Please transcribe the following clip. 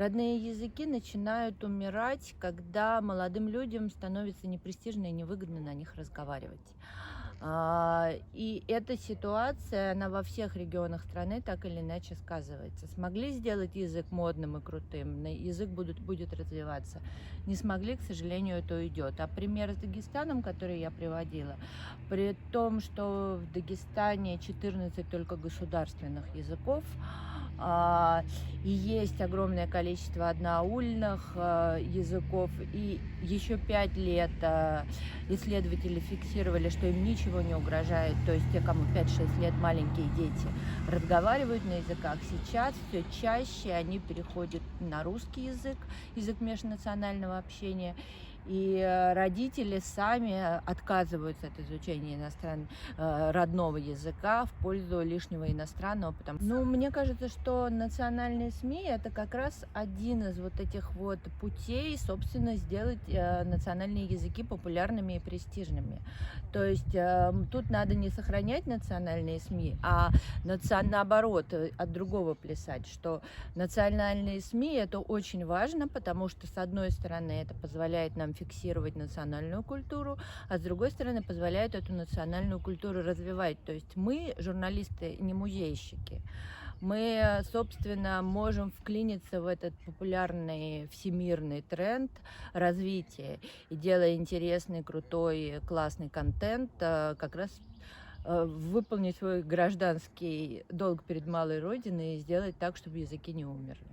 Родные языки начинают умирать, когда молодым людям становится непрестижно и невыгодно на них разговаривать. И эта ситуация, она во всех регионах страны так или иначе сказывается. Смогли сделать язык модным и крутым, язык будет развиваться. Не смогли, к сожалению, это уйдет. А пример с Дагестаном, который я приводила, при том, что в Дагестане 14 только государственных языков, и есть огромное количество одноаульных языков, и еще 5 лет исследователи фиксировали, что им ничего не угрожает, то есть те, кому 5-6 лет, маленькие дети, разговаривают на языках. Сейчас все чаще они переходят на русский язык, язык межнационального общения, и родители сами отказываются от изучения родного языка в пользу лишнего иностранного. Мне кажется, что национальные СМИ — это как раз один из вот этих вот путей, собственно, сделать национальные языки популярными и престижными. То есть тут надо не сохранять национальные СМИ, а наоборот, от другого плясать, что национальные СМИ — это очень важно, потому что, с одной стороны, это позволяет нам фиксировать национальную культуру, а с другой стороны, позволяет эту национальную культуру развивать. То есть мы, журналисты, не музейщики. Мы, собственно, можем вклиниться в этот популярный всемирный тренд развития и, делая интересный, крутой, классный контент, как раз выполнить свой гражданский долг перед малой родиной и сделать так, чтобы языки не умерли.